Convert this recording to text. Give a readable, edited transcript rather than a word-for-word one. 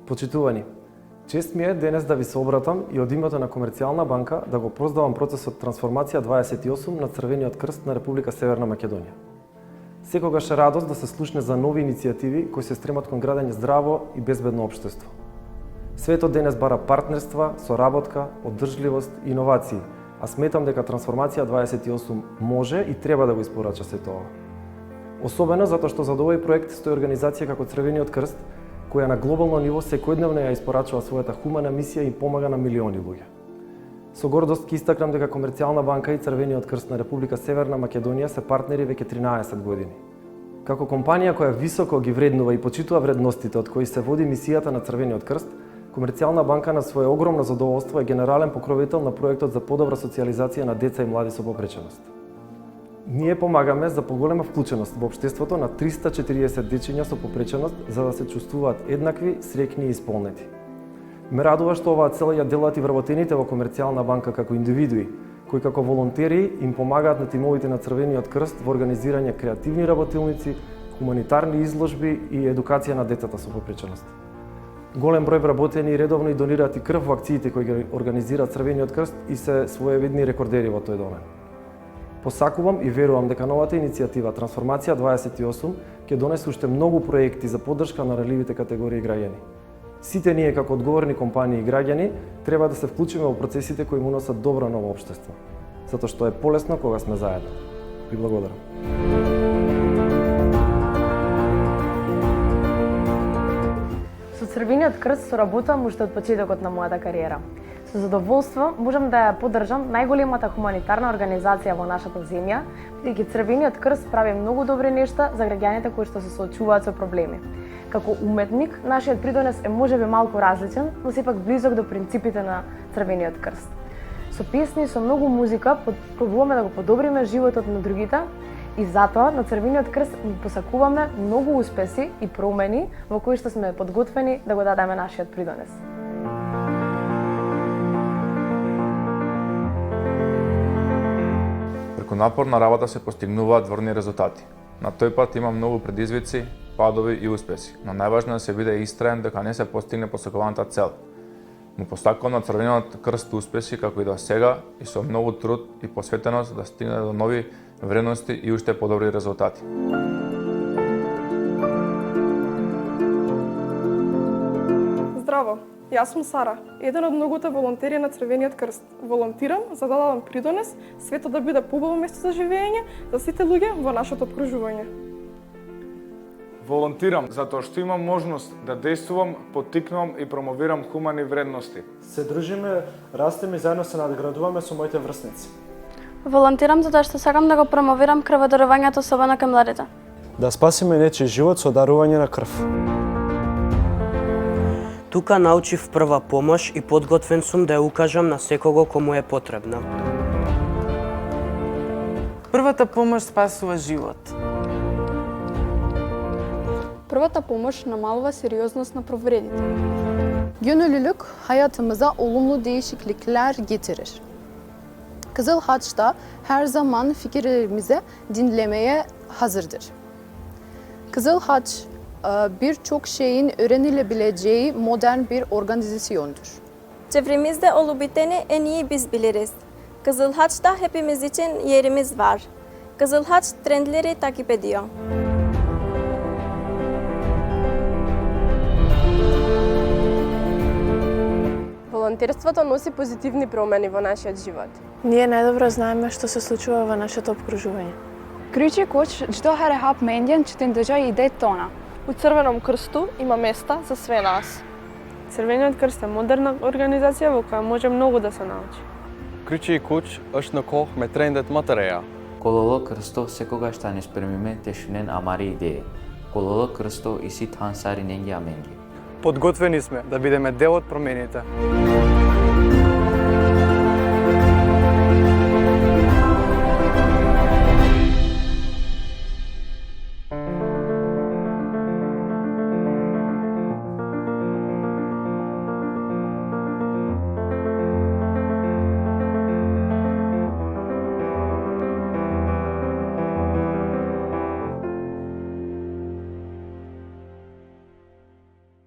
Почитувани, чест ми е денес да ви се обратам и од името на Комерцијална банка да го проздавам процесот Трансформација 28 на Црвениот крст на Република Северна Македонија. Секогаш е радост да се слушне за нови иницијативи кои се стремат кон градење здраво и безбедно општество. Светот денес бара партнерства, соработка, одржливост и иновации, а сметам дека Трансформација 28 може и треба да го испорача се тоа. Особено затоа што зад овој проект стои организација како Црвениот крст, која на глобално ниво секојдневно ја испорачува својата хумана мисија и помага на милиони луѓе. Со гордост ќе истакнам дека Комерцијална банка и Црвениот крст на Република Северна Македонија се партнери веќе 13 години. Како компанија која високо ги вреднува и почитува вредностите од кои се води мисијата на Црвениот крст, Комерцијална банка на свое огромно задоволство е генерален покровител на проектот за подобра социјализација на деца и млади со попреченост. Ние помагаме за поголема вклученост во општеството на 340 дечиња со попреченост за да се чувствуваат еднакви, среќни и исполнети. Ме радува што оваа цел ја делат и вработените во Комерцијална банка како индивидуи, кои како волонтери им помагаат на тимовите на Црвениот крст во организирање креативни работилници, хуманитарни изложби и едукација на децата со попреченост. Голем број вработени редовно и донираат и крв во акциите кои ги организира Црвениот крст и се своевидни рекордери во тој домен. Посакувам и верувам дека новата иницијатива Трансформација 28 ќе донесе уште многу проекти за поддршка на ranливите категории граѓани. Сите ние како одговорни компании и граѓани треба да се вклучиме во процесите кои му носат добро на општество, затоа што е полесно кога сме заедно. Ви благодарам. Со Црвениот крст соработувам уште од почетокот на мојата кариера. Со задоволство можам да ја поддржам најголемата хуманитарна организација во нашата земја, бидејќи Црвениот крст прави многу добри нешта за граѓаните кои што се соочуваат со проблеми. Како уметник, нашиот придонес е можеби малку различен, но сепак близок до принципите на Црвениот крст. Со песни и со многу музика пробуваме да го подобриме животот на другите и затоа на Црвениот крст ни посакуваме многу успеси и промени во кои што сме подготвени да го дадеме нашиот придонес. Преку напорна работа се постигнуваат дворни резултати. На тој пат има многу предизвици, падови и успеси, но најважно е да се биде истраен дека не се постигне посакуваната цел. Му посакувам на Црвениот крст успеси како и до сега и со многу труд и посветеност да стигне до нови вредности и уште подобри резултати. Здраво, јас сум Сара, еден од многуте волонтери на Црвениот крст. Волонтирам за да дадам придонес светот да биде поубаво место за живење за сите луѓе во нашето опкружување. Волонтирам затоа што имам можност да действувам, поттикнувам и промовирам хумани вредности. Се дружиме, растеме и заедно се надградуваме со моите врсници. Волонтирам затоа што сакам да го промовирам крводарувањето особено кај младите. Да спасиме нечи живот со дарување на крв. Тука научив прва помош и подготвен сум да ја укажам на секого кому е потребна. Првата помош спасува живот. Првата помош намалува сериозност на повредите. Gönüllülük hayatımıza olumlu değişiklikler getirir. Kızıl Haç da her zaman fikirlerimizi dinlemeye hazırdır. Kızıl Haç birçok şeyin öğrenilebileceği modern bir organizasyondur. Çevremizde olup biteni en iyi biz biliriz. Kızıl Haç'ta hepimiz için yerimiz var. Kızıl Haç trendleri takip ediyor. Волонтерството носи позитивни промени во нашиот живот. Ние најдобро знаеме што се случува во нашето опкружување. Крючи коч, çdo herë hap mendjen që të ndëgjoj idetë tona. У Црвеном крсту има места за све нас. Црвениот крст е модерна организација во која може многу да се научи. Крючи коч është në kohë me trendet më të reja. Kololo Krsto секогаш та неспремиме тешнен амари идеи. Kololo Krsto и си тансари ненги аменги. Подготвени сме да бидеме дел од промените.